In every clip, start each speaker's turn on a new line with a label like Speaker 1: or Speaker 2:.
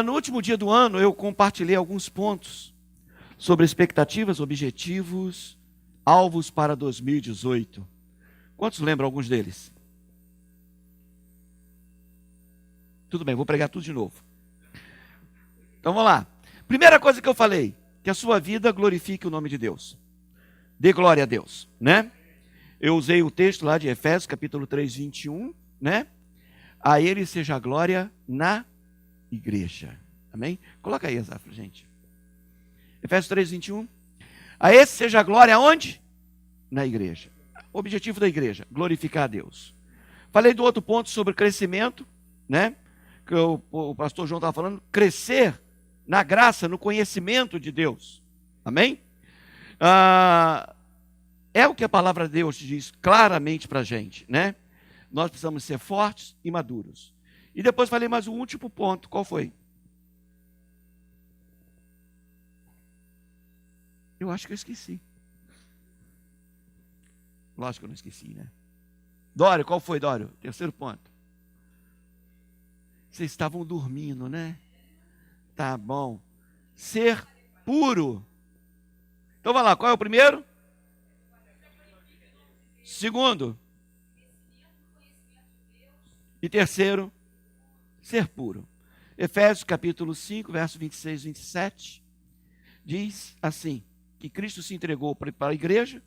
Speaker 1: No último dia do ano, eu compartilhei alguns pontos sobre expectativas, objetivos, alvos para 2018. Quantos lembram alguns deles? Tudo bem, vou pregar tudo de novo. Então vamos lá. Primeira coisa que eu falei, que a sua vida glorifique o nome de Deus. Dê glória a Deus, né? Eu usei o texto lá de Efésios, capítulo 3, 21, né? A ele seja a glória na igreja. Amém? Coloca aí, Zafra, gente. Efésios 3, 21. A esse seja a glória onde? Na igreja. O objetivo da igreja, glorificar a Deus. Falei do outro ponto sobre crescimento, né? Que o pastor João estava falando, crescer na graça, no conhecimento de Deus. Amém? É o que a palavra de Deus diz claramente para a gente, né? Nós precisamos ser fortes e maduros. E depois falei mais um último ponto, qual foi? Eu acho que eu esqueci. Lógico que eu não esqueci, né? Dório, qual foi, Dório? Terceiro ponto. Vocês estavam dormindo, né? Tá bom. Ser puro. Então vai lá, qual é o primeiro? Segundo. E terceiro, ser puro. Efésios capítulo 5, verso 26 e 27, diz assim, que Cristo se entregou para a igreja,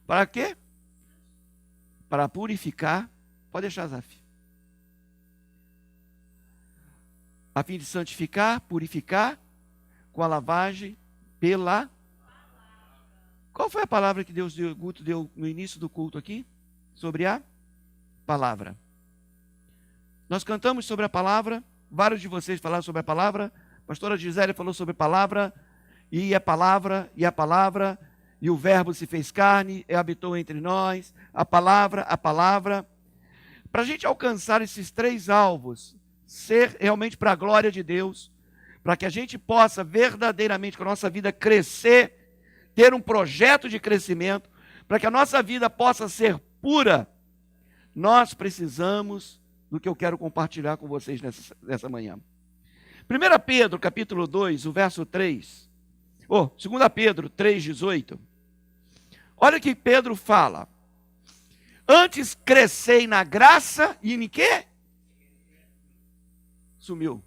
Speaker 1: para quê? Para purificar, pode deixar, Zaf. A fim de santificar, purificar, com a lavagem pela... Qual foi a palavra que Deus deu no início do culto aqui? Sobre a palavra. Nós cantamos sobre a palavra, vários de vocês falaram sobre a palavra, a pastora Gisele falou sobre a palavra, e a palavra, e a palavra, e o verbo se fez carne, e habitou entre nós, a palavra, para a gente alcançar esses três alvos, ser realmente para a glória de Deus, para que a gente possa verdadeiramente, com a nossa vida crescer, ter um projeto de crescimento, para que a nossa vida possa ser pura, nós precisamos do que eu quero compartilhar com vocês nessa manhã. 1 Pedro, capítulo 2, o verso 3. 2 Pedro 3, 18. Olha o que Pedro fala. Antes crescei na graça e em quê? Sumiu.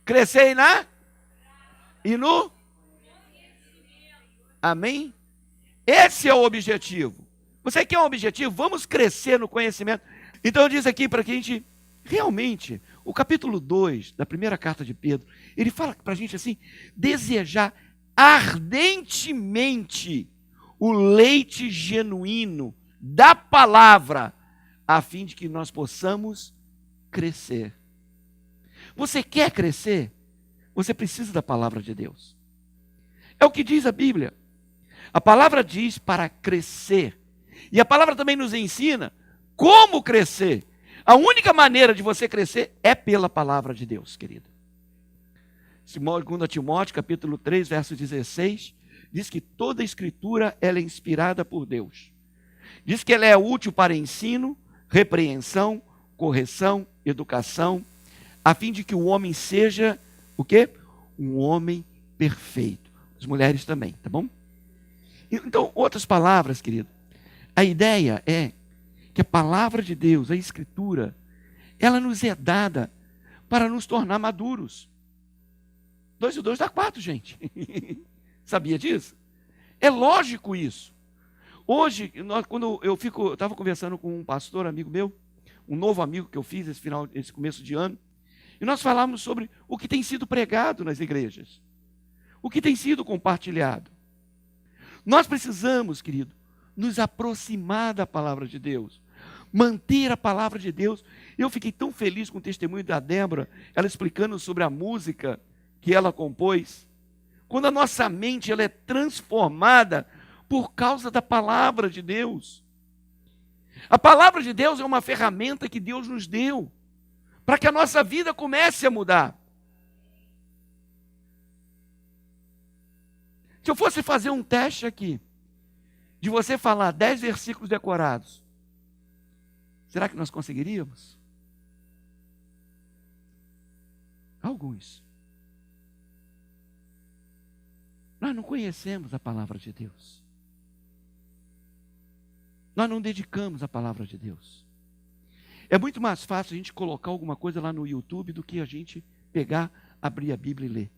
Speaker 1: Crescei e no... Amém? Esse é o objetivo. Você quer um objetivo? Vamos crescer no conhecimento. Então diz aqui para que a gente, realmente, o capítulo 2 da primeira carta de Pedro, ele fala para a gente assim, desejar ardentemente o leite genuíno da palavra, a fim de que nós possamos crescer. Você quer crescer? Você precisa da palavra de Deus. É o que diz a Bíblia. A palavra diz para crescer. E a palavra também nos ensina como crescer. A única maneira de você crescer é pela palavra de Deus, querido. 2 Timóteo, capítulo 3, verso 16, diz que toda a escritura ela é inspirada por Deus. Diz que ela é útil para ensino, repreensão, correção, educação, a fim de que o homem seja, o quê? Um homem perfeito. As mulheres também, tá bom? Então, outras palavras, querido, a ideia é que a palavra de Deus, a Escritura, ela nos é dada para nos tornar maduros. 2 e 2 dá 4, gente. Sabia disso? É lógico isso. Hoje, quando eu estava conversando com um pastor, amigo meu, um novo amigo que eu fiz esse começo de ano, e nós falamos sobre o que tem sido pregado nas igrejas, o que tem sido compartilhado. Nós precisamos, querido, nos aproximar da palavra de Deus, manter a palavra de Deus. Eu fiquei tão feliz com o testemunho da Débora, ela explicando sobre a música que ela compôs. Quando a nossa mente ela é transformada por causa da palavra de Deus. A palavra de Deus é uma ferramenta que Deus nos deu para que a nossa vida comece a mudar. Se eu fosse fazer um teste aqui, de você falar 10 versículos decorados, será que nós conseguiríamos? Alguns. Nós não conhecemos a palavra de Deus. Nós não dedicamos a palavra de Deus. É muito mais fácil a gente colocar alguma coisa lá no YouTube do que a gente pegar, abrir a Bíblia e ler.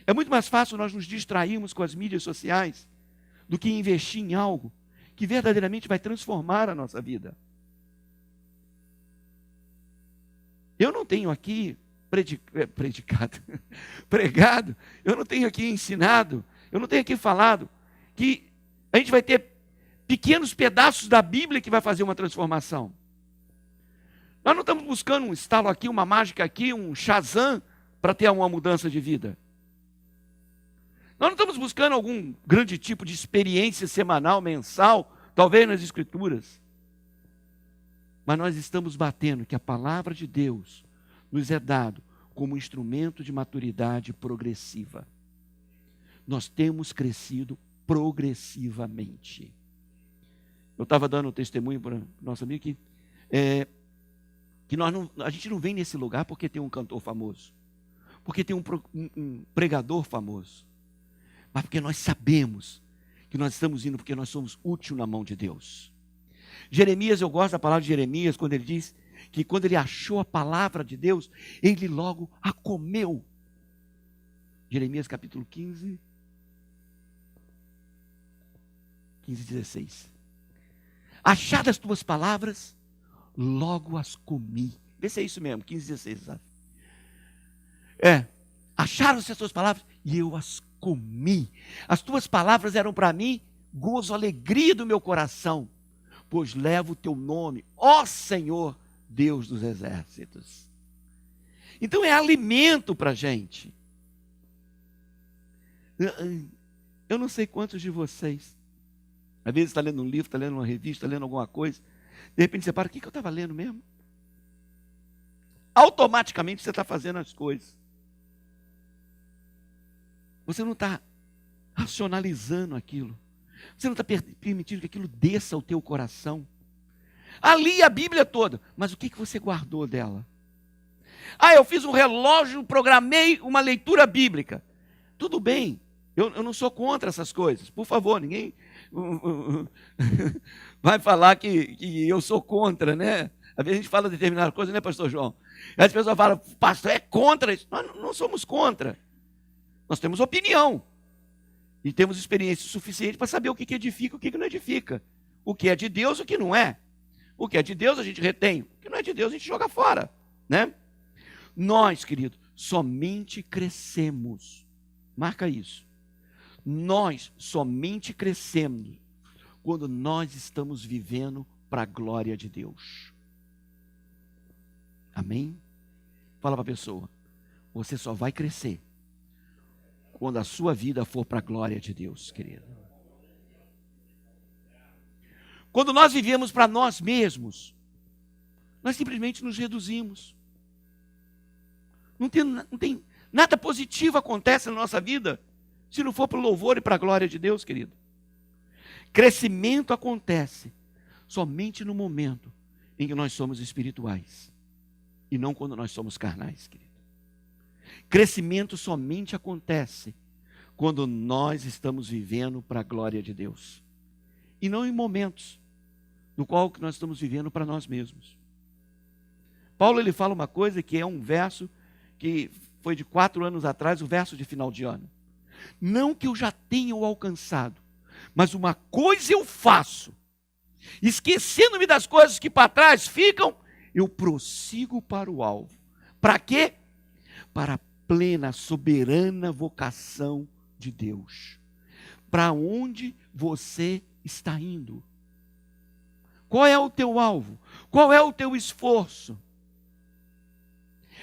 Speaker 1: É muito mais fácil nós nos distrairmos com as mídias sociais do que investir em algo que verdadeiramente vai transformar a nossa vida. Eu não tenho aqui pregado, eu não tenho aqui ensinado, eu não tenho aqui falado que a gente vai ter pequenos pedaços da Bíblia que vai fazer uma transformação. Nós não estamos buscando um estalo aqui, uma mágica aqui, um Shazam para ter uma mudança de vida. Nós não estamos buscando algum grande tipo de experiência semanal, mensal, talvez nas Escrituras. Mas nós estamos batendo que a palavra de Deus nos é dado como instrumento de maturidade progressiva. Nós temos crescido progressivamente. Eu estava dando um testemunho para o nosso amigo que a gente não vem nesse lugar porque tem um cantor famoso, porque tem um pregador famoso, mas porque nós sabemos que nós estamos indo porque nós somos úteis na mão de Deus. Jeremias, eu gosto da palavra de Jeremias, quando ele diz que quando ele achou a palavra de Deus, ele logo a comeu. Jeremias capítulo 15, 16. Achadas as tuas palavras, logo as comi. Vê se é isso mesmo, 15, 16, sabe? Acharam-se as tuas palavras e eu as comi. As tuas palavras eram para mim gozo, alegria do meu coração, pois levo o teu nome, ó Senhor, Deus dos exércitos. Então é alimento para a gente. Eu não sei quantos de vocês, às vezes está lendo um livro, está lendo uma revista, está lendo alguma coisa, de repente você para, o que eu estava lendo mesmo? Automaticamente você está fazendo as coisas. Você não está racionalizando aquilo. Você não está permitindo que aquilo desça ao teu coração. Ali a Bíblia toda, mas o que você guardou dela? Eu fiz um relógio, programei uma leitura bíblica. Tudo bem, eu não sou contra essas coisas. Por favor, ninguém vai falar que eu sou contra, né? Às vezes a gente fala determinada coisa, né, pastor João? As pessoas falam, pastor, é contra isso. Nós não somos contra. Nós temos opinião. E temos experiência suficiente para saber o que edifica e o que não edifica. O que é de Deus e o que não é. O que é de Deus a gente retém. O que não é de Deus a gente joga fora, né? Nós, querido, somente crescemos. Marca isso. Nós somente crescemos quando nós estamos vivendo para a glória de Deus. Amém? Fala para a pessoa, você só vai crescer quando a sua vida for para a glória de Deus, querido. Quando nós vivemos para nós mesmos, nós simplesmente nos reduzimos. Não tem nada positivo acontece na nossa vida se não for para o louvor e para a glória de Deus, querido. Crescimento acontece somente no momento em que nós somos espirituais e não quando nós somos carnais, querido. Crescimento somente acontece quando nós estamos vivendo para a glória de Deus e não em momentos no qual nós estamos vivendo para nós mesmos. Paulo ele fala uma coisa que é um verso que foi de 4 anos atrás, o verso de final de ano. Não que eu já tenha o alcançado, mas uma coisa eu faço, esquecendo-me das coisas que para trás ficam, eu prossigo para o alvo. Para quê? Para a plena, soberana vocação de Deus. Para onde você está indo? Qual é o teu alvo? Qual é o teu esforço?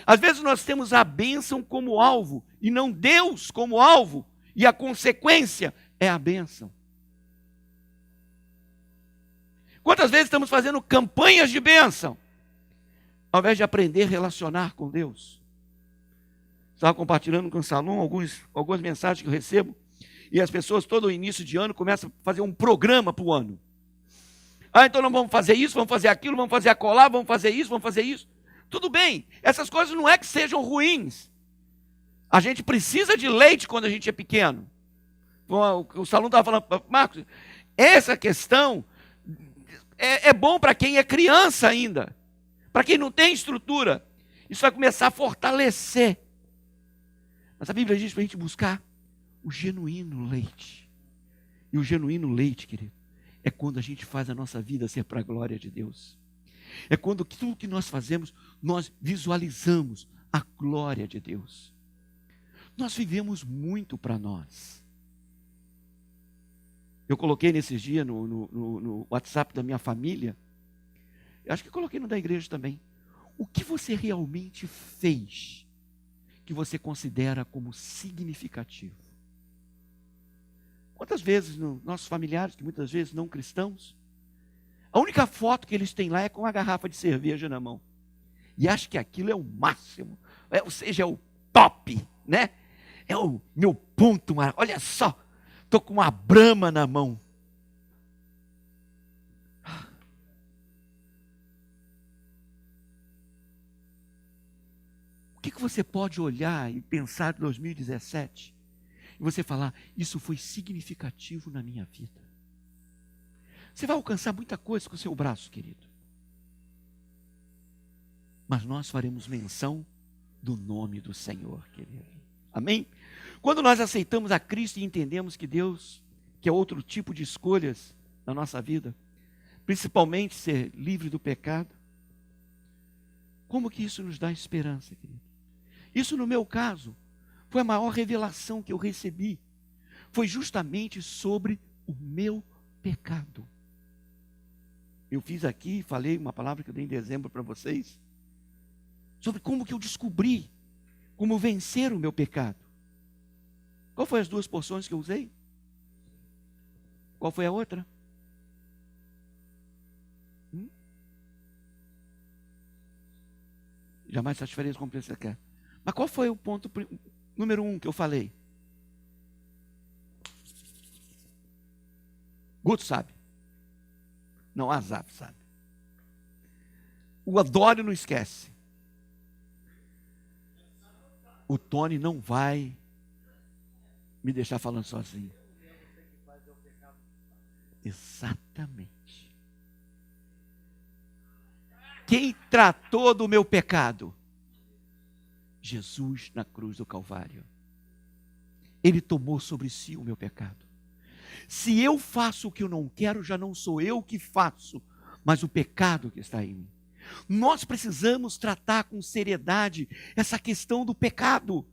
Speaker 1: Às vezes nós temos a bênção como alvo e não Deus como alvo, e a consequência é a bênção. Quantas vezes estamos fazendo campanhas de bênção, ao invés de aprender a relacionar com Deus? Estava compartilhando com o Salom algumas mensagens que eu recebo, e as pessoas todo início de ano começam a fazer um programa para o ano. Então nós vamos fazer isso, vamos fazer aquilo, vamos fazer acolá, vamos fazer isso, vamos fazer isso. Tudo bem, essas coisas não é que sejam ruins. A gente precisa de leite quando a gente é pequeno. O Salão estava falando, Marcos, essa questão é bom para quem é criança ainda. Para quem não tem estrutura. Isso vai começar a fortalecer. Mas a Bíblia diz para a gente buscar o genuíno leite. E o genuíno leite, querido, é quando a gente faz a nossa vida ser para a glória de Deus. É quando tudo que nós fazemos, nós visualizamos a glória de Deus. Nós vivemos muito para nós. Eu coloquei nesses dias no WhatsApp da minha família, acho que coloquei no da igreja também. O que você realmente fez que você considera como significativo? Quantas vezes nossos familiares, que muitas vezes não cristãos, a única foto que eles têm lá é com uma garrafa de cerveja na mão. E acho que aquilo é o máximo. Ou seja, é o top, né? É o meu ponto. Olha só, estou com uma Brahma na mão. O que você pode olhar e pensar de 2017 e você falar, isso foi significativo na minha vida? Você vai alcançar muita coisa com o seu braço, querido. Mas nós faremos menção do nome do Senhor, querido. Amém? Quando nós aceitamos a Cristo e entendemos que Deus quer outro tipo de escolhas na nossa vida, principalmente ser livre do pecado, como que isso nos dá esperança, querido? Isso, no meu caso, foi a maior revelação que eu recebi. Foi justamente sobre o meu pecado. Eu fiz aqui, falei uma palavra que eu dei em dezembro para vocês, sobre como que eu descobri como vencer o meu pecado. Qual foi as duas porções que eu usei? Qual foi a outra? Jamais satisfareis como você quer. Mas qual foi o ponto número 1 que eu falei? Guto sabe. Não, Azaf sabe. O Adório não esquece. O Tony não vai me deixar falando sozinho. Exatamente. Quem tratou do meu pecado? Jesus na cruz do Calvário. Ele tomou sobre si o meu pecado. Se eu faço o que eu não quero, já não sou eu que faço, mas o pecado que está em mim. Nós precisamos tratar com seriedade essa questão do pecado.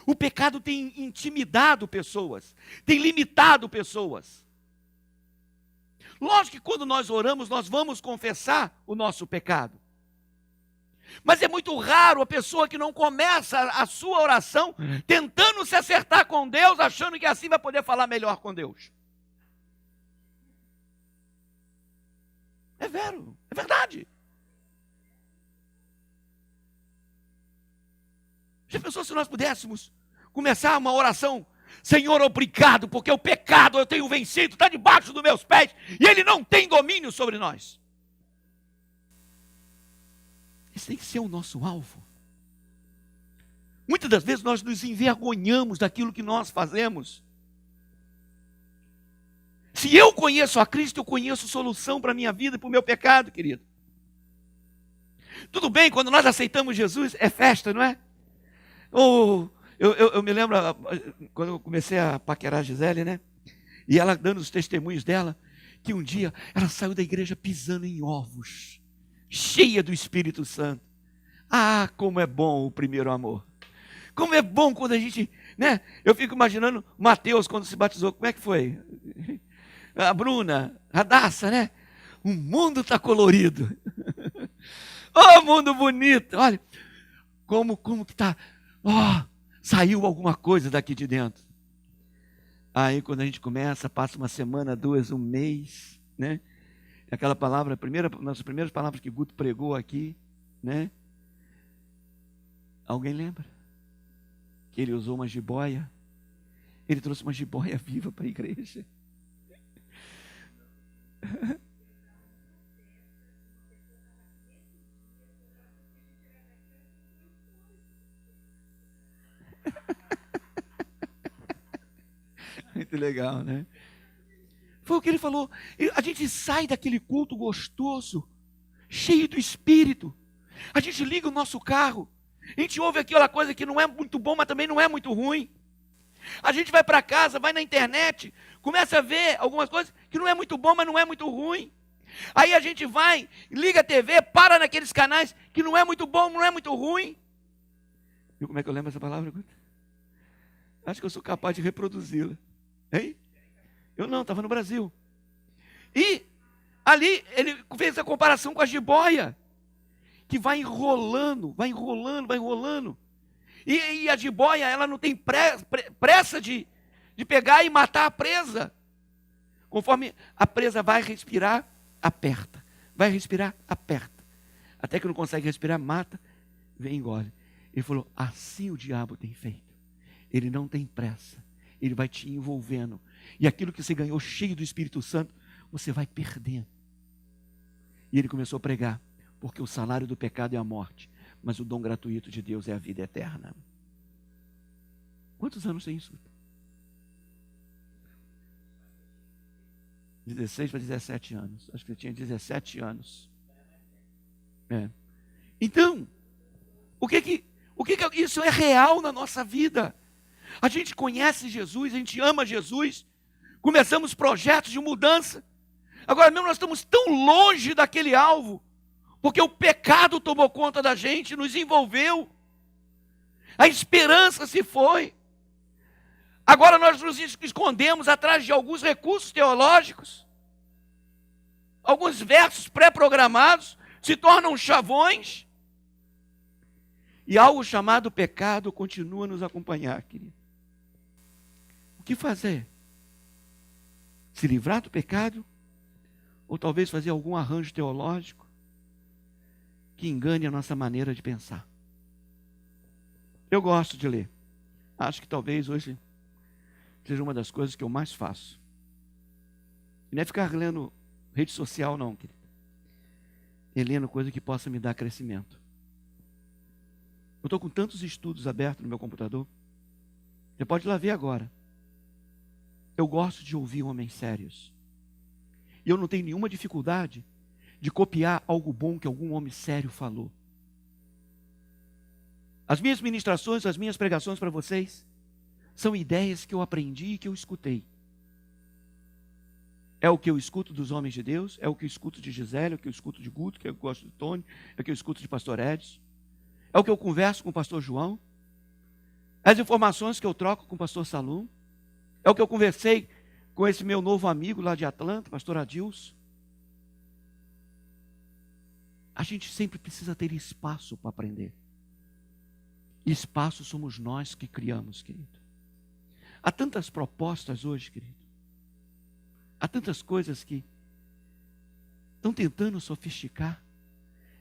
Speaker 1: O pecado tem intimidado pessoas, tem limitado pessoas. Lógico que quando nós oramos, nós vamos confessar o nosso pecado. Mas é muito raro a pessoa que não começa a sua oração tentando se acertar com Deus, achando que assim vai poder falar melhor com Deus. É verdade. Já pensou se nós pudéssemos começar uma oração? Senhor, obrigado, porque o pecado eu tenho vencido, está debaixo dos meus pés, e ele não tem domínio sobre nós. Esse tem que ser o nosso alvo. Muitas das vezes nós nos envergonhamos daquilo que nós fazemos. Se eu conheço a Cristo, eu conheço solução para a minha vida e para o meu pecado, querido. Tudo bem, quando nós aceitamos Jesus, é festa, não é? Eu me lembro, quando eu comecei a paquerar a Gisele, né? E ela dando os testemunhos dela, que um dia ela saiu da igreja pisando em ovos, cheia do Espírito Santo. Ah, como é bom o primeiro amor. Como é bom quando a gente, né? Eu fico imaginando Mateus quando se batizou, como é que foi? A Bruna, a Daça, né? O mundo está colorido. Oh, mundo bonito. Olha, como que está... saiu alguma coisa daqui de dentro. Aí quando a gente começa, passa uma semana, 2, um mês, né? Aquela palavra, nas primeiras palavras que Guto pregou aqui, né? Alguém lembra? Que ele usou uma jiboia. Ele trouxe uma jiboia viva para a igreja. Muito legal, né? Foi o que ele falou. A gente sai daquele culto gostoso, cheio do Espírito. A gente liga o nosso carro. A gente ouve aquela coisa que não é muito bom, mas também não é muito ruim. A gente vai para casa, vai na internet, começa a ver algumas coisas que não é muito bom, mas não é muito ruim. Aí a gente vai, liga a TV, para naqueles canais que não é muito bom, não é muito ruim. Viu como é que eu lembro essa palavra? Acho que eu sou capaz de reproduzi-la. Hein? Eu não, estava no Brasil. E ali ele fez a comparação com a jiboia, que vai enrolando, vai enrolando, vai enrolando. E a jiboia, ela não tem pressa de pegar e matar a presa. Conforme a presa vai respirar, aperta. Vai respirar, aperta. Até que não consegue respirar, mata, vem e engole. Ele falou, assim o diabo tem feito. Ele não tem pressa. Ele vai te envolvendo. E aquilo que você ganhou cheio do Espírito Santo, você vai perdendo. E ele começou a pregar. Porque o salário do pecado é a morte. Mas o dom gratuito de Deus é a vida eterna. Quantos anos tem isso? 16 para 17 anos. Acho que eu tinha 17 anos. Então, o que isso é real na nossa vida? A gente conhece Jesus, a gente ama Jesus, começamos projetos de mudança. Agora mesmo nós estamos tão longe daquele alvo, porque o pecado tomou conta da gente, nos envolveu. A esperança se foi. Agora nós nos escondemos atrás de alguns recursos teológicos. Alguns versos pré-programados se tornam chavões. E algo chamado pecado continua a nos acompanhar, querido. O que fazer? Se livrar do pecado? Ou talvez fazer algum arranjo teológico que engane a nossa maneira de pensar? Eu gosto de ler. Acho que talvez hoje seja uma das coisas que eu mais faço. E não é ficar lendo rede social, não, querido. É lendo coisa que possa me dar crescimento. Eu estou com tantos estudos abertos no meu computador. Você pode ir lá ver agora. Eu gosto de ouvir homens sérios. E eu não tenho nenhuma dificuldade de copiar algo bom que algum homem sério falou. As minhas ministrações, as minhas pregações para vocês, são ideias que eu aprendi e que eu escutei. É o que eu escuto dos homens de Deus, é o que eu escuto de Gisele, é o que eu escuto de Guto, que eu gosto de Tony, é o que eu escuto de pastor Edson, é o que eu converso com o pastor João, as informações que eu troco com o pastor Salum, é o que eu conversei com esse meu novo amigo lá de Atlanta, pastor Adilson. A gente sempre precisa ter espaço para aprender. Espaço somos nós que criamos, querido. Há tantas propostas hoje, querido. Há tantas coisas que estão tentando sofisticar.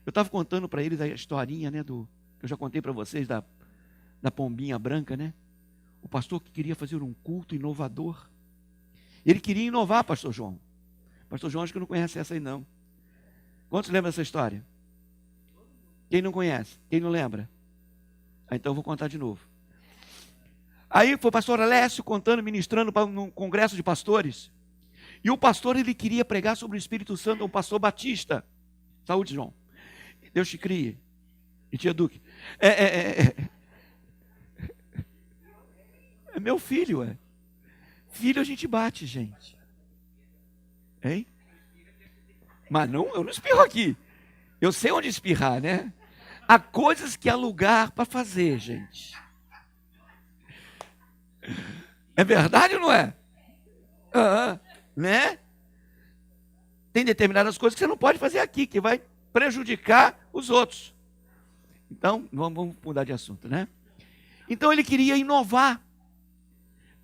Speaker 1: Eu estava contando para eles a historinha, né, que eu já contei para vocês da pombinha branca, né? O pastor que queria fazer um culto inovador. Ele queria inovar, pastor João. Pastor João acho que não conhece essa aí não. Quantos lembram dessa história? Quem não conhece? Quem não lembra? Então eu vou contar de novo. Aí foi o pastor Alessio contando, ministrando num congresso de pastores. E o pastor, ele queria pregar sobre o Espírito Santo, o pastor Batista. Saúde, João. Deus te crie. E tia Duque. É meu filho, é. Filho a gente bate, gente. Hein? Mas não, eu não espirro aqui. Eu sei onde espirrar, né? Há coisas que há lugar para fazer, gente. É verdade ou não é? Né? Tem determinadas coisas que você não pode fazer aqui, que vai prejudicar os outros. Então, vamos mudar de assunto, né? Então ele queria inovar.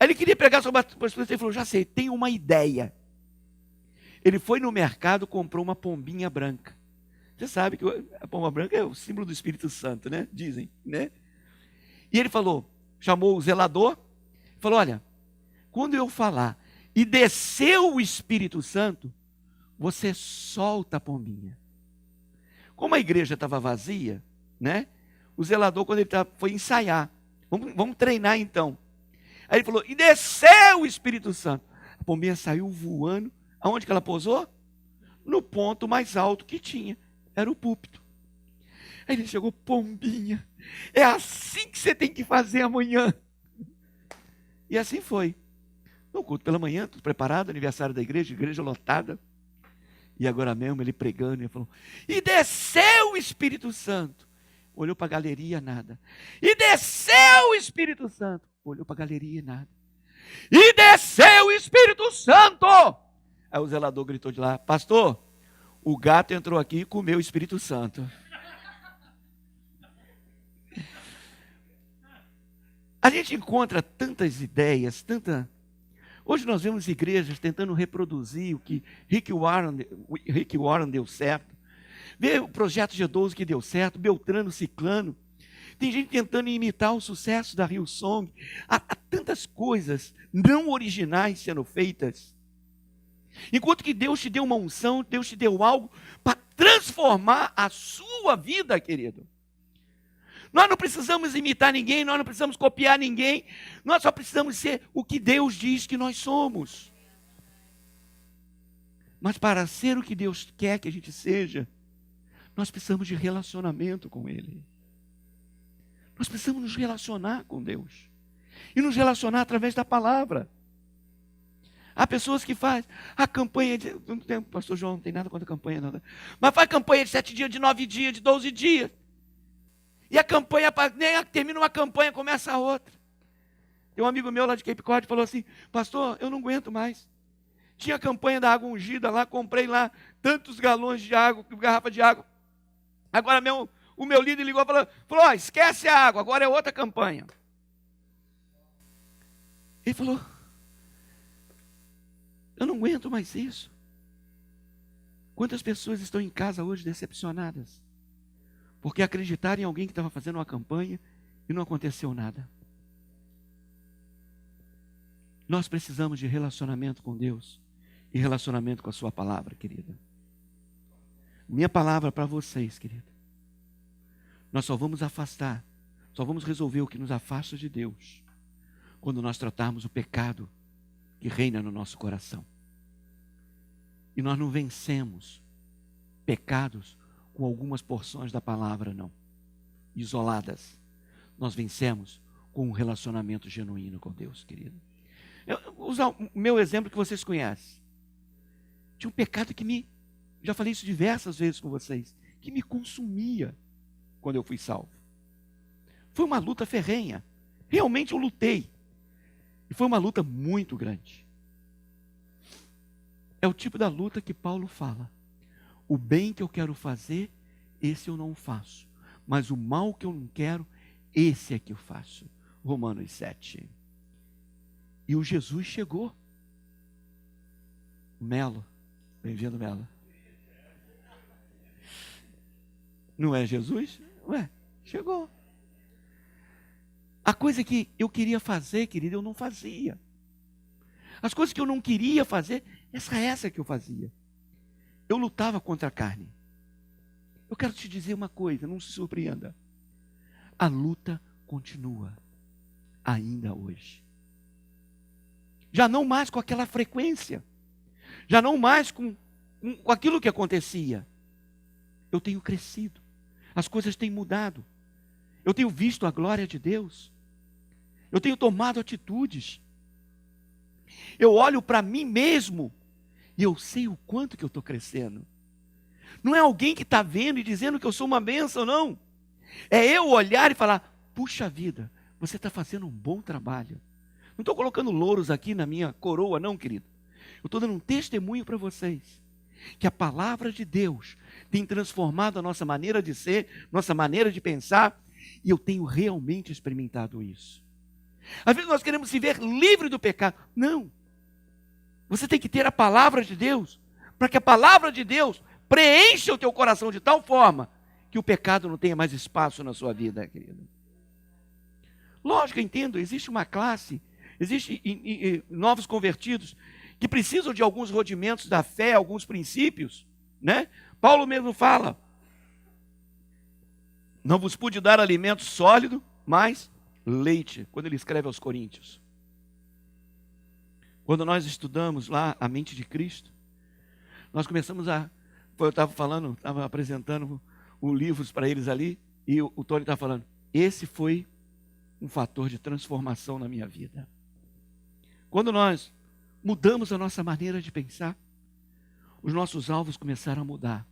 Speaker 1: Ele queria pregar sobre a prostituição. Ele falou, já sei, tem uma ideia. Ele foi no mercado, comprou uma pombinha branca. Você sabe que a pomba branca é o símbolo do Espírito Santo, né? Dizem, né? E ele falou, chamou o zelador, falou, olha, quando eu falar e desceu o Espírito Santo, você solta a pombinha. Como a igreja estava vazia, né? O zelador, quando ele foi ensaiar, vamos treinar então. Aí ele falou, e desceu o Espírito Santo. A pombinha saiu voando. Aonde que ela pousou? No ponto mais alto que tinha. Era o púlpito. Aí ele chegou, pombinha, é assim que você tem que fazer amanhã. E assim foi. No culto pela manhã, tudo preparado, aniversário da igreja lotada. E agora mesmo ele pregando, ele falou, e desceu o Espírito Santo. Olhou para a galeria, nada. E desceu o Espírito Santo. Olhou para a galeria, nada. E desceu o Espírito Santo. Aí o zelador gritou de lá, pastor, o gato entrou aqui e comeu o Espírito Santo. A gente encontra tantas ideias, Hoje nós vemos igrejas tentando reproduzir o que Rick Warren deu certo. Vê o projeto G12 que deu certo, Beltrano, Ciclano. Tem gente tentando imitar o sucesso da Hillsong. Há tantas coisas não originais sendo feitas. Enquanto que Deus te deu uma unção, Deus te deu algo para transformar a sua vida, querido. Nós não precisamos imitar ninguém, nós não precisamos copiar ninguém, nós só precisamos ser o que Deus diz que nós somos. Mas para ser o que Deus quer que a gente seja, nós precisamos de relacionamento com Ele. Nós precisamos nos relacionar com Deus. E nos relacionar através da palavra. Há pessoas que fazem a campanha de... Não tem, pastor João, não tem nada contra a campanha, nada. Mas faz campanha de 7 dias, de 9 dias, de 12 dias. E a campanha, nem termina uma campanha, começa a outra. Tem um amigo meu lá de Cape Cod que falou assim, pastor, eu não aguento mais. Tinha a campanha da água ungida lá, comprei lá tantos galões de água, garrafa de água. Agora mesmo, o meu líder ligou e falou, esquece a água, agora é outra campanha. Ele falou, eu não aguento mais isso. Quantas pessoas estão em casa hoje decepcionadas? Porque acreditaram em alguém que estava fazendo uma campanha e não aconteceu nada. Nós precisamos de relacionamento com Deus e relacionamento com a sua palavra, querida. Minha palavra para vocês, querida. Nós só vamos resolver o que nos afasta de Deus quando nós tratarmos o pecado que reina no nosso coração. E nós não vencemos pecados com algumas porções da palavra, não. Isoladas. Nós vencemos com um relacionamento genuíno com Deus, querido. Eu vou usar o meu exemplo que vocês conhecem. Tinha um pecado que já falei isso diversas vezes com vocês, que me consumia quando eu fui salvo. Foi uma luta ferrenha. Realmente eu lutei. E foi uma luta muito grande. É o tipo da luta que Paulo fala. O bem que eu quero fazer, esse eu não faço. Mas o mal que eu não quero, esse é que eu faço. Romanos 7. E o Jesus chegou. Melo. Bem-vindo, Melo. Não é Jesus? Ué, chegou. A coisa que eu queria fazer, querido, eu não fazia. As coisas que eu não queria fazer, essa que eu fazia. Eu lutava contra a carne. Eu quero te dizer uma coisa, não se surpreenda. A luta continua, ainda hoje. Já não mais com aquela frequência. Já não mais com aquilo que acontecia. Eu tenho crescido. As coisas têm mudado. Eu tenho visto a glória de Deus. Eu tenho tomado atitudes. Eu olho para mim mesmo e eu sei o quanto que eu estou crescendo. Não é alguém que está vendo e dizendo que eu sou uma bênção, não. É eu olhar e falar, puxa vida, você está fazendo um bom trabalho. Não estou colocando louros aqui na minha coroa, não, querido. Eu estou dando um testemunho para vocês. Que a palavra de Deus tem transformado a nossa maneira de ser, nossa maneira de pensar. E eu tenho realmente experimentado isso. Às vezes nós queremos se ver livre do pecado. Não. Você tem que ter a palavra de Deus, para que a palavra de Deus preencha o teu coração de tal forma que o pecado não tenha mais espaço na sua vida, querido. Lógico, eu entendo, existe uma classe, existe novos convertidos que precisam de alguns rudimentos da fé, alguns princípios, né? Paulo mesmo fala, não vos pude dar alimento sólido, mas leite, quando ele escreve aos Coríntios. Quando nós estudamos lá a mente de Cristo, nós começamos eu estava apresentando livros para eles ali, e o Tony estava falando, esse foi um fator de transformação na minha vida. Quando nós mudamos a nossa maneira de pensar, os nossos alvos começaram a mudar,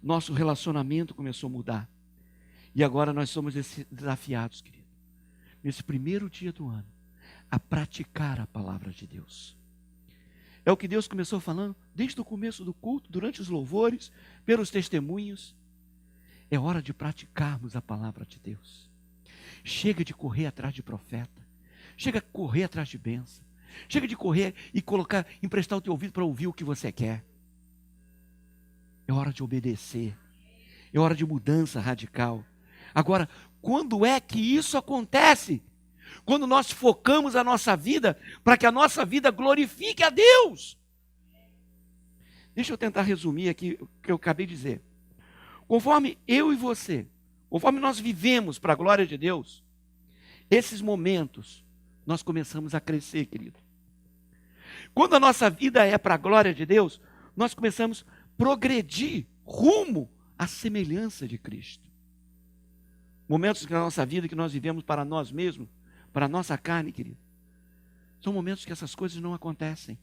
Speaker 1: nosso relacionamento começou a mudar, e agora nós somos desafiados, querido, nesse primeiro dia do ano, a praticar a palavra de Deus. É o que Deus começou falando desde o começo do culto, durante os louvores, pelos testemunhos. É hora de praticarmos a palavra de Deus. Chega de correr atrás de profeta. Chega de correr atrás de bênção. Chega de correr e emprestar o teu ouvido para ouvir o que você quer. É hora de obedecer. É hora de mudança radical. Agora, quando é que isso acontece? Quando nós focamos a nossa vida para que a nossa vida glorifique a Deus. Deixa eu tentar resumir aqui o que eu acabei de dizer. Conforme eu e você, conforme nós vivemos para a glória de Deus, esses momentos nós começamos a crescer, querido. Quando a nossa vida é para a glória de Deus, nós começamos a progredir rumo à semelhança de Cristo. Momentos na nossa vida que nós vivemos para nós mesmos, para a nossa carne, querido, são momentos que essas coisas não acontecem.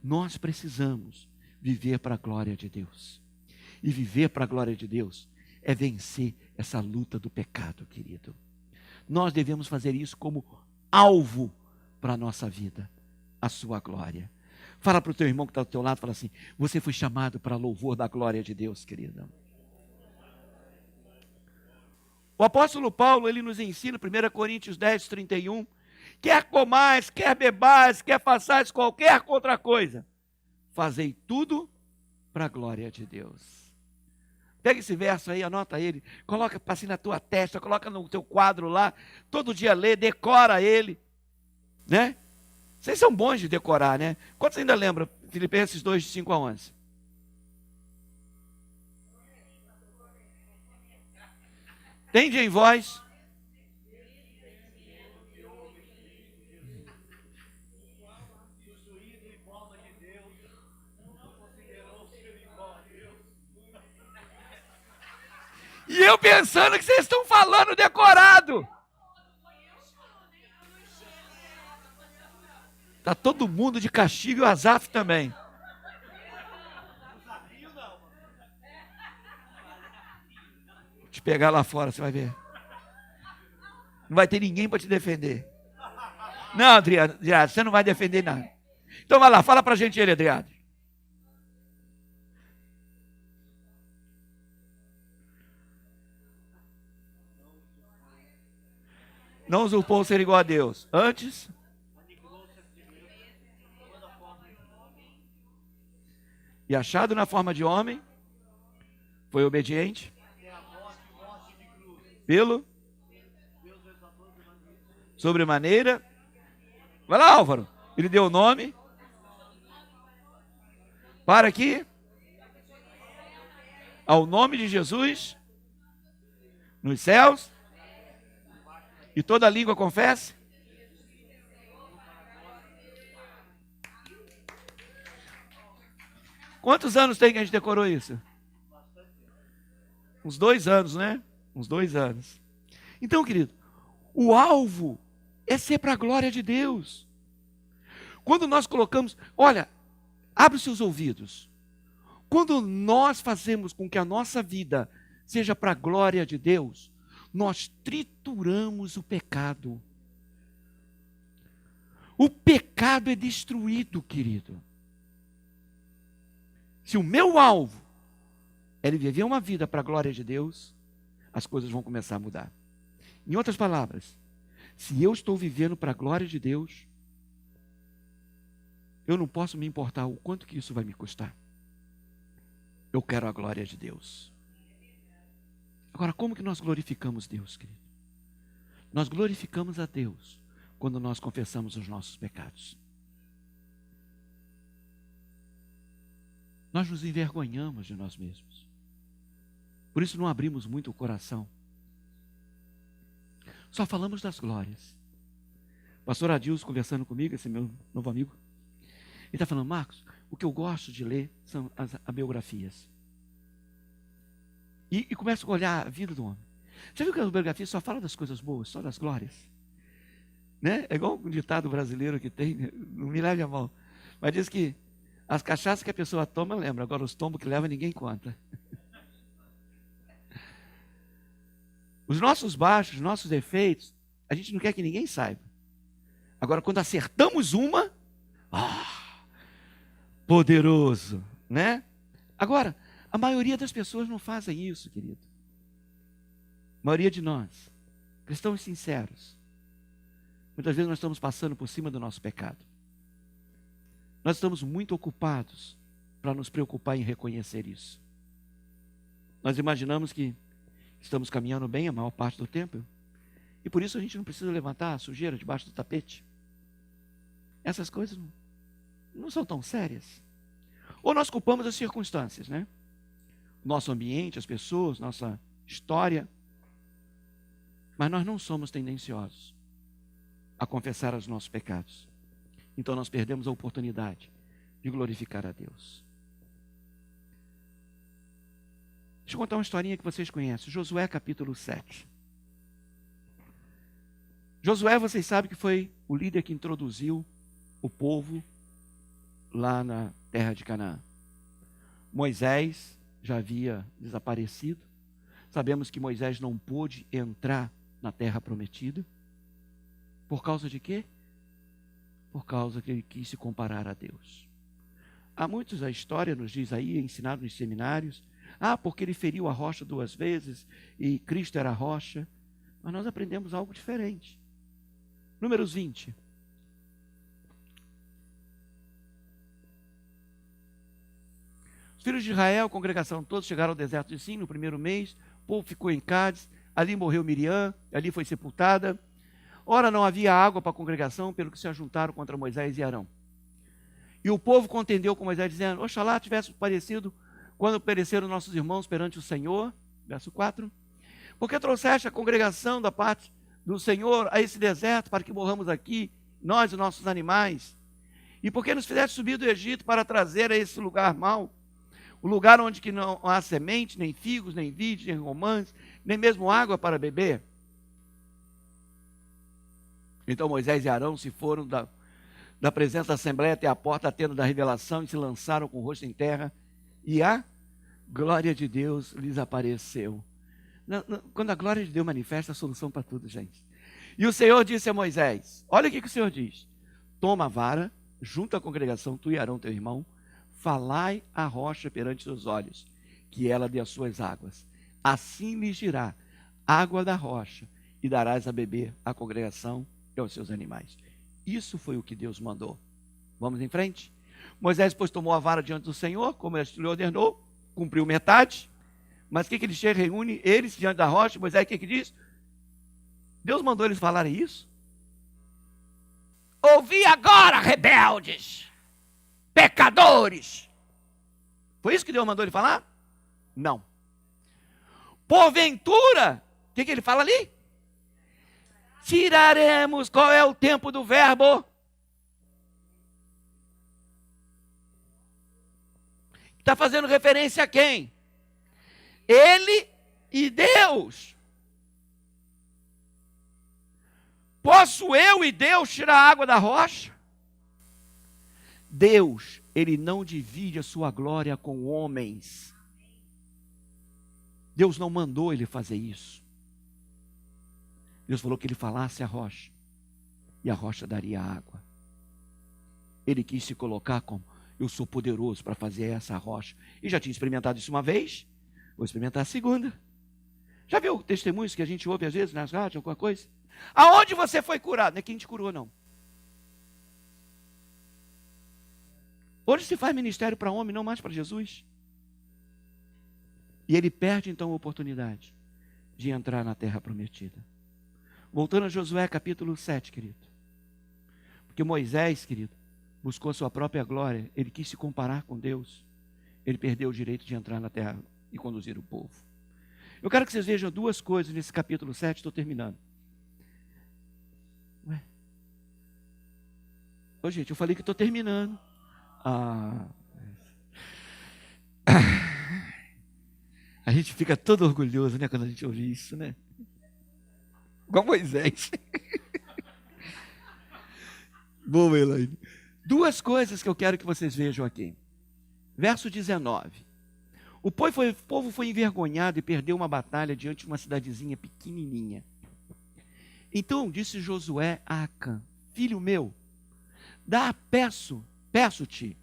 Speaker 1: Nós precisamos viver para a glória de Deus. E viver para a glória de Deus é vencer essa luta do pecado, querido. Nós devemos fazer isso como alvo para a nossa vida, a sua glória. Fala para o teu irmão que está do teu lado, fala assim, você foi chamado para louvor da glória de Deus, querida. O apóstolo Paulo, ele nos ensina, 1 Coríntios 10, 31, quer comais, quer bebais, quer façais qualquer outra coisa, fazei tudo para a glória de Deus. Pega esse verso aí, anota ele, coloca assim na tua testa, coloca no teu quadro lá, todo dia lê, decora ele, né? Vocês são bons de decorar, né? Quantos ainda lembram? Filipenses 2, de 5 a 11. Tende em vós e eu pensando que vocês estão falando decorado. Está todo mundo de castigo e o Azaf também. Vou te pegar lá fora, você vai ver. Não vai ter ninguém para te defender. Não, Adriano, você não vai defender nada. Então vai lá, fala para a gente ele, Adriano. Não usurpou ser igual a Deus. Antes, e achado na forma de homem, foi obediente pelo sobremaneira. Vai lá, Álvaro. Ele deu o nome para que ao nome de Jesus nos céus e toda língua confesse. Quantos anos tem que a gente decorou isso? Uns 2 anos, né? Uns 2 anos. Então, querido, o alvo é ser para a glória de Deus. Quando nós colocamos, olha, abre os seus ouvidos. Quando nós fazemos com que a nossa vida seja para a glória de Deus, nós trituramos o pecado. O pecado é destruído, querido. Se o meu alvo é viver uma vida para a glória de Deus, as coisas vão começar a mudar. Em outras palavras, se eu estou vivendo para a glória de Deus, eu não posso me importar o quanto que isso vai me custar. Eu quero a glória de Deus. Agora, como que nós glorificamos Deus, querido? Nós glorificamos a Deus quando nós confessamos os nossos pecados. Nós nos envergonhamos de nós mesmos. Por isso não abrimos muito o coração. Só falamos das glórias. Pastor Adilson conversando comigo, esse meu novo amigo. Ele está falando, Marcos, o que eu gosto de ler são as biografias. E começo a olhar a vida do homem. Já viu que as biografias só falam das coisas boas, só das glórias? Né? É igual um ditado brasileiro que tem, não me leve a mal, mas diz que as cachaças que a pessoa toma, lembra, agora os tombos que leva ninguém conta. Os nossos baixos, os nossos defeitos, a gente não quer que ninguém saiba. Agora, quando acertamos uma, poderoso, né? Agora, a maioria das pessoas não fazem isso, querido. A maioria de nós, cristãos sinceros, muitas vezes nós estamos passando por cima do nosso pecado. Nós estamos muito ocupados para nos preocupar em reconhecer isso. Nós imaginamos que estamos caminhando bem a maior parte do tempo, e por isso a gente não precisa levantar a sujeira debaixo do tapete. Essas coisas não são tão sérias. Ou nós culpamos as circunstâncias, né? Nosso ambiente, as pessoas, nossa história. Mas nós não somos tendenciosos a confessar os nossos pecados. Então nós perdemos a oportunidade de glorificar a Deus. Deixa eu contar uma historinha que vocês conhecem. Josué capítulo 7. Josué, vocês sabem que foi o líder que introduziu o povo lá na terra de Canaã. Moisés já havia desaparecido. Sabemos que Moisés não pôde entrar na terra prometida. Por causa de quê? Por causa que ele quis se comparar a Deus. Há muitos, a história nos diz aí, ensinado nos seminários, porque ele feriu a rocha 2 vezes e Cristo era a rocha. Mas nós aprendemos algo diferente. Números 20. Os filhos de Israel, a congregação todos, chegaram ao deserto de Sim no primeiro mês. O povo ficou em Cádiz. Ali morreu Miriam, ali foi sepultada. Ora, não havia água para a congregação, pelo que se ajuntaram contra Moisés e Arão. E o povo contendeu com Moisés, dizendo, oxalá tivesse parecido quando pereceram nossos irmãos perante o Senhor. Verso 4. Porque trouxeste a congregação da parte do Senhor a esse deserto, para que morramos aqui, nós e nossos animais. E porque nos fizeste subir do Egito para trazer a esse lugar mau, o lugar onde que não há semente, nem figos, nem vides, nem romãs, nem mesmo água para beber. Então Moisés e Arão se foram da presença da Assembleia até a porta da tenda da revelação e se lançaram com o rosto em terra, e a glória de Deus lhes apareceu. Quando a glória de Deus manifesta, a solução para tudo, gente. E o Senhor disse a Moisés, olha o que o Senhor diz, toma a vara, junta a congregação, tu e Arão teu irmão, falai a rocha perante seus olhos, que ela dê as suas águas. Assim lhes dirá, água da rocha, e darás a beber à congregação e aos seus animais. Isso foi o que Deus mandou. Vamos em frente? Moisés, pois, tomou a vara diante do Senhor, como ele lhe ordenou, cumpriu metade. Mas o que ele chega, reúne eles diante da rocha? Moisés, o que diz? Deus mandou eles falarem isso? Ouvi agora, rebeldes, pecadores. Foi isso que Deus mandou ele falar? Não. Porventura, o que ele fala ali? Tiraremos, qual é o tempo do verbo? Está fazendo referência a quem? Ele e Deus. Posso eu e Deus tirar a água da rocha? Deus, ele não divide a sua glória com homens. Deus não mandou ele fazer isso. Deus falou que ele falasse a rocha, e a rocha daria água. Ele quis se colocar como, eu sou poderoso para fazer essa rocha. E já tinha experimentado isso uma vez, vou experimentar a segunda. Já viu testemunhos que a gente ouve às vezes nas rádios, alguma coisa? Aonde você foi curado? Não é quem te curou, não. Hoje se faz ministério para homem, não mais para Jesus. E ele perde então a oportunidade de entrar na terra prometida. Voltando a Josué capítulo 7, querido. Porque Moisés, querido, buscou a sua própria glória, ele quis se comparar com Deus. Ele perdeu o direito de entrar na terra e conduzir o povo. Eu quero que vocês vejam 2 coisas nesse capítulo 7, estou terminando. Ô, gente, eu falei que estou terminando. Ah. A gente fica todo orgulhoso, né, quando a gente ouve isso, né? Igual Moisés. Boa, Elaine. Duas coisas que eu quero que vocês vejam aqui. Verso 19. O povo foi envergonhado e perdeu uma batalha diante de uma cidadezinha pequenininha. Então disse Josué a Acã: filho meu, peço-te,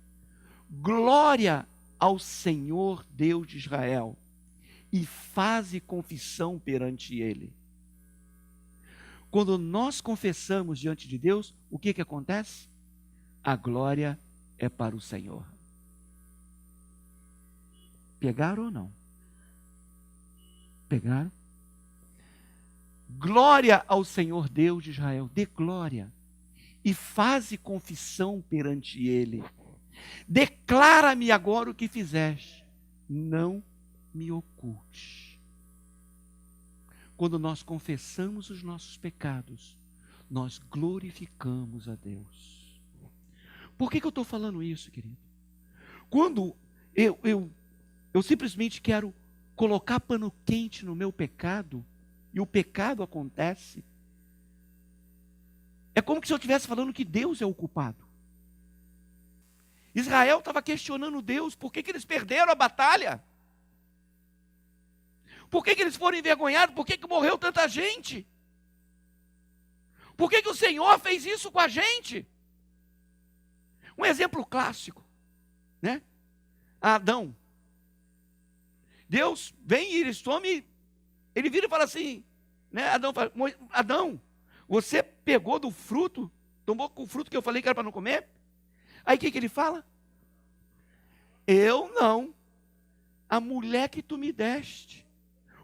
Speaker 1: glória ao Senhor Deus de Israel, e faze confissão perante ele. Quando nós confessamos diante de Deus, o que acontece? A glória é para o Senhor. Pegaram ou não? Pegaram? Glória ao Senhor Deus de Israel, dê glória, e faze confissão perante ele. Declara-me agora o que fizeste, não me oculte. Quando nós confessamos os nossos pecados, nós glorificamos a Deus. Por que eu estou falando isso, querido? Quando eu simplesmente quero colocar pano quente no meu pecado, e o pecado acontece, é como se eu estivesse falando que Deus é o culpado. Israel estava questionando Deus, por que eles perderam a batalha? Por que eles foram envergonhados? Por que morreu tanta gente? Por que o Senhor fez isso com a gente? Um exemplo clássico, né? Adão. Deus vem e ele some, ele vira e fala assim, né? Adão fala: Adão, você pegou do fruto, tomou com o fruto que eu falei que era para não comer? Aí o que ele fala? Eu não. A mulher que tu me deste.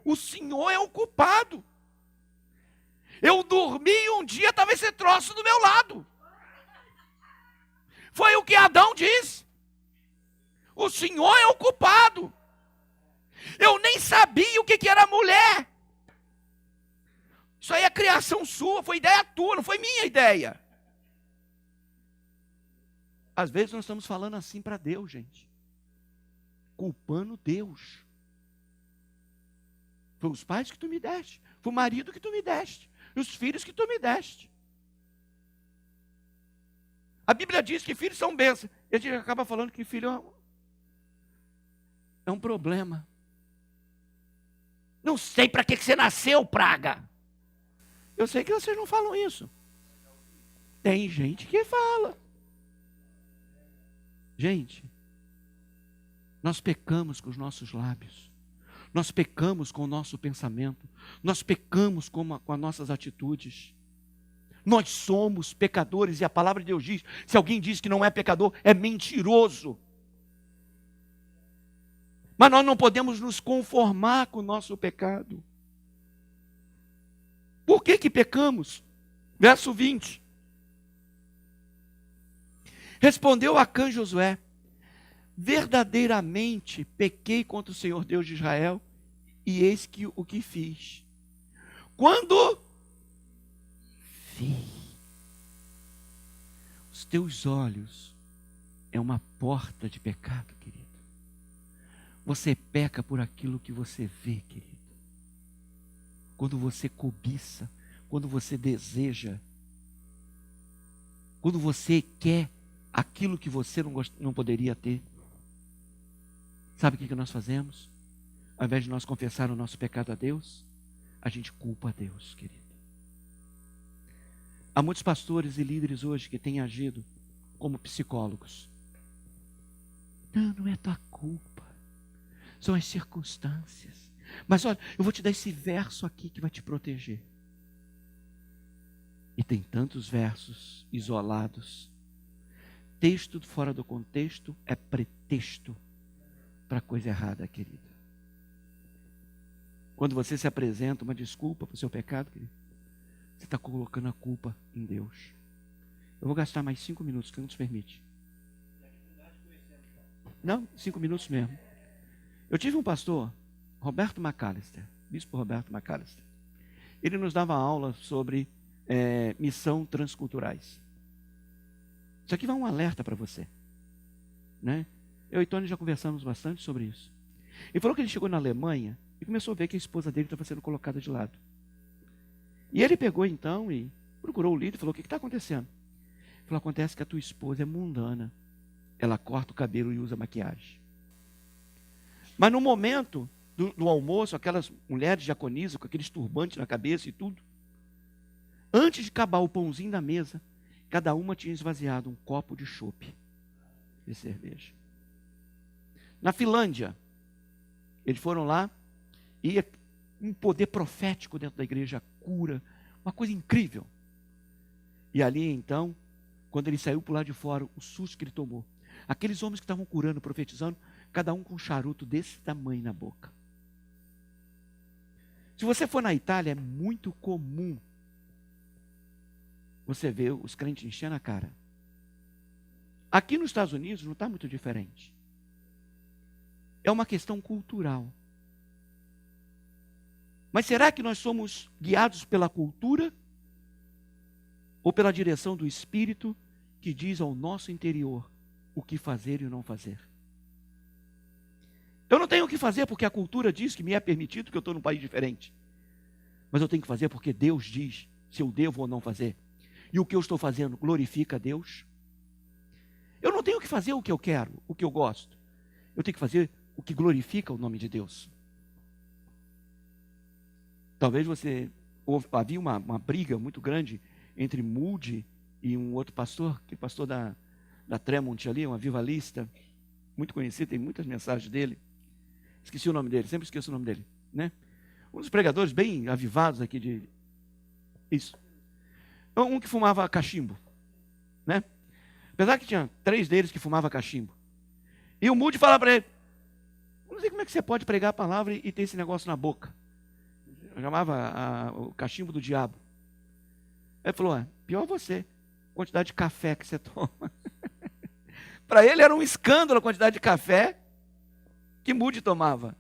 Speaker 1: O Senhor é o culpado. Eu dormi e um dia estava esse troço do meu lado. Foi o que Adão disse. O Senhor é o culpado. Eu nem sabia o que era mulher. Isso aí é criação sua, foi ideia tua, não foi minha ideia. Às vezes nós estamos falando assim para Deus, gente. Culpando Deus. Foi os pais que tu me deste, foi o marido que tu me deste, e os filhos que tu me deste. A Bíblia diz que filhos são bênçãos. E a gente acaba falando que filho é um problema. Não sei para que você nasceu, praga. Eu sei que vocês não falam isso. Tem gente que fala. Gente, nós pecamos com os nossos lábios. Nós pecamos com o nosso pensamento. Nós pecamos com as nossas atitudes. Nós somos pecadores e a palavra de Deus diz, se alguém diz que não é pecador, é mentiroso. Mas nós não podemos nos conformar com o nosso pecado. Por que pecamos? Verso 20. Respondeu Acã Josué: verdadeiramente pequei contra o Senhor Deus de Israel, e eis que o que fiz. Quando vi, os teus olhos é uma porta de pecado, querido. Você peca por aquilo que você vê, querido. Quando você cobiça, quando você deseja, quando você quer aquilo que você não poderia ter. Sabe o que nós fazemos? Ao invés de nós confessar o nosso pecado a Deus, a gente culpa a Deus, querido. Há muitos pastores e líderes hoje que têm agido como psicólogos. Não é tua culpa. São as circunstâncias. Mas olha, eu vou te dar esse verso aqui que vai te proteger. E tem tantos versos isolados. Texto fora do contexto é pretexto para coisa errada, querido. Quando você se apresenta uma desculpa para o seu pecado, querido, você está colocando a culpa em Deus. Eu vou gastar mais 5 minutos, que não nos permite. Não, 5 minutos mesmo. Eu tive um pastor, Roberto McAllister, bispo Roberto McAllister. Ele nos dava aula sobre missão transculturais. Isso aqui vai um alerta para você, né? Eu e Tony já conversamos bastante sobre isso. Ele falou que ele chegou na Alemanha e começou a ver que a esposa dele estava sendo colocada de lado. E ele pegou então e procurou o líder e falou: o que está acontecendo? Ele falou: acontece que a tua esposa é mundana. Ela corta o cabelo e usa maquiagem. Mas no momento do almoço, aquelas mulheres diaconisas com aqueles turbantes na cabeça e tudo, antes de acabar o pãozinho da mesa, cada uma tinha esvaziado um copo de chopp de cerveja. Na Finlândia, eles foram lá e um poder profético dentro da igreja, cura, uma coisa incrível. E ali então, quando ele saiu por lá de fora, o susto que ele tomou. Aqueles homens que estavam curando, profetizando, cada um com um charuto desse tamanho na boca. Se você for na Itália, é muito comum você ver os crentes enchendo a cara. Aqui nos Estados Unidos não está muito diferente. É uma questão cultural. Mas será que nós somos guiados pela cultura ou pela direção do Espírito que diz ao nosso interior o que fazer e o não fazer? Eu não tenho o que fazer porque a cultura diz que me é permitido, que eu estou num país diferente. Mas eu tenho que fazer porque Deus diz se eu devo ou não fazer. E o que eu estou fazendo glorifica a Deus? Eu não tenho que fazer o que eu quero, o que eu gosto. Eu tenho que fazer o que glorifica o nome de Deus. Talvez havia uma briga muito grande entre Moody e um outro pastor, que é pastor da Tremont ali, um avivalista, muito conhecido, tem muitas mensagens dele. Esqueci o nome dele, sempre esqueço o nome dele, né? Um dos pregadores bem avivados aqui de... Isso. Um que fumava cachimbo, né? Apesar que tinha 3 deles que fumavam cachimbo. E o Moody falava para ele: não sei como é que você pode pregar a palavra e ter esse negócio na boca. Eu chamava o cachimbo do diabo. Ele falou: pior você, a quantidade de café que você toma. Para ele era um escândalo a quantidade de café que Moody tomava.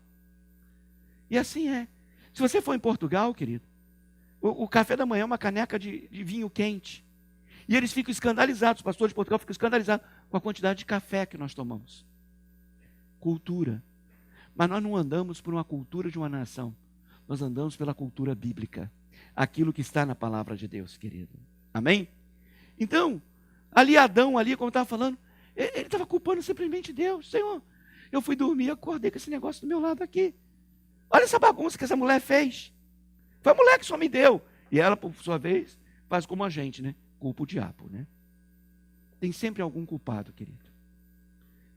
Speaker 1: E assim é. Se você for em Portugal, querido, o café da manhã é uma caneca de vinho quente. E eles ficam escandalizados, os pastores de Portugal ficam escandalizados com a quantidade de café que nós tomamos. Cultura. Mas nós não andamos por uma cultura de uma nação. Nós andamos pela cultura bíblica. Aquilo que está na palavra de Deus, querido. Amém? Então, ali Adão, ali, como eu estava falando, ele estava culpando simplesmente Deus. Senhor, eu fui dormir e acordei com esse negócio do meu lado aqui. Olha essa bagunça que essa mulher fez. Foi a mulher que só me deu. E ela, por sua vez, faz como a gente, né? Culpa o diabo, né? Tem sempre algum culpado, querido.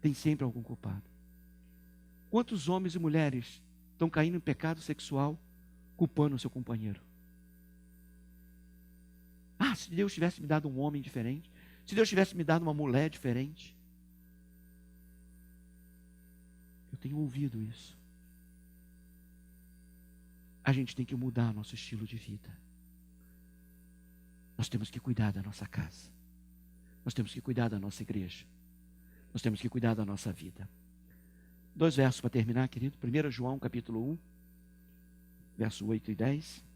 Speaker 1: Tem sempre algum culpado. Quantos homens e mulheres estão caindo em pecado sexual culpando o seu companheiro? Se Deus tivesse me dado um homem diferente, se Deus tivesse me dado uma mulher diferente. Eu tenho ouvido isso. A gente tem que mudar nosso estilo de vida. Nós temos que cuidar da nossa casa. Nós temos que cuidar da nossa igreja. Nós temos que cuidar da nossa vida. 2 versos para terminar, querido. 1 João, capítulo 1, verso 8 e 10.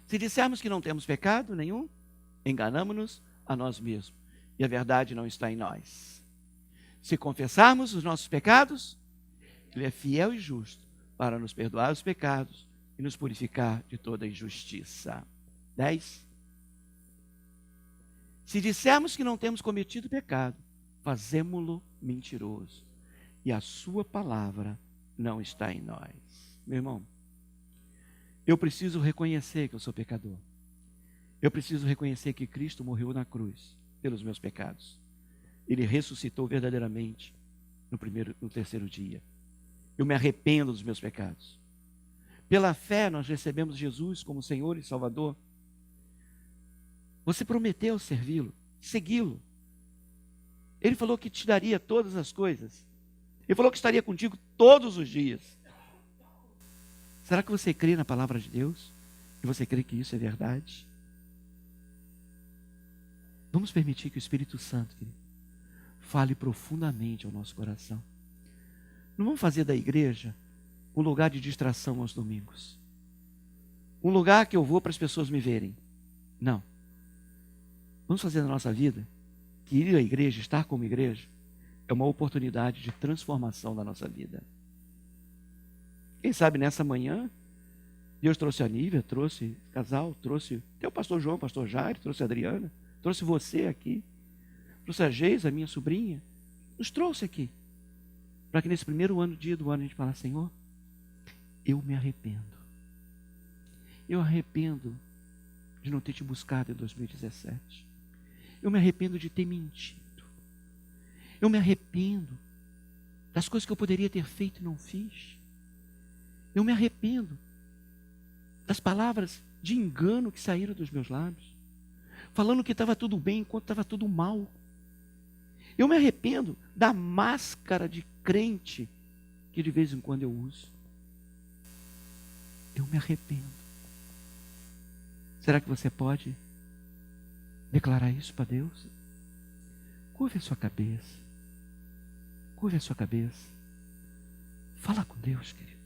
Speaker 1: Se dissermos que não temos pecado nenhum, enganamo-nos a nós mesmos, e a verdade não está em nós. Se confessarmos os nossos pecados, Ele é fiel e justo para nos perdoar os pecados e nos purificar de toda injustiça. 10. Se dissermos que não temos cometido pecado, fazemo-lo mentiroso, e a sua palavra não está em nós. Meu irmão, eu preciso reconhecer que eu sou pecador. Eu preciso reconhecer que Cristo morreu na cruz pelos meus pecados. Ele ressuscitou verdadeiramente no terceiro dia. Eu me arrependo dos meus pecados. Pela fé nós recebemos Jesus como Senhor e Salvador. Você prometeu servi-lo, segui-lo. Ele falou que te daria todas as coisas. Ele falou que estaria contigo todos os dias. Será que você crê na palavra de Deus? E você crê que isso é verdade? Vamos permitir que o Espírito Santo, querido, fale profundamente ao nosso coração. Não vamos fazer da igreja um lugar de distração aos domingos. Um lugar que eu vou para as pessoas me verem. Não. Vamos fazer na nossa vida que ir à igreja, estar como igreja, é uma oportunidade de transformação da nossa vida. Quem sabe nessa manhã, Deus trouxe a Nívia, trouxe casal, trouxe até o pastor João, o pastor Jair, trouxe a Adriana, trouxe você aqui, trouxe a Geisa, a minha sobrinha, nos trouxe aqui, para que nesse primeiro dia do ano a gente fale: Senhor, eu me arrependo. Eu arrependo de não ter te buscado em 2017. Eu me arrependo de ter mentido. Eu me arrependo das coisas que eu poderia ter feito e não fiz. Eu me arrependo das palavras de engano que saíram dos meus lábios, falando que estava tudo bem enquanto estava tudo mal. Eu me arrependo da máscara de crente que de vez em quando eu uso. Eu me arrependo. Será que você pode declarar isso para Deus? Curve a sua cabeça. Curve a sua cabeça. Fala com Deus, querido.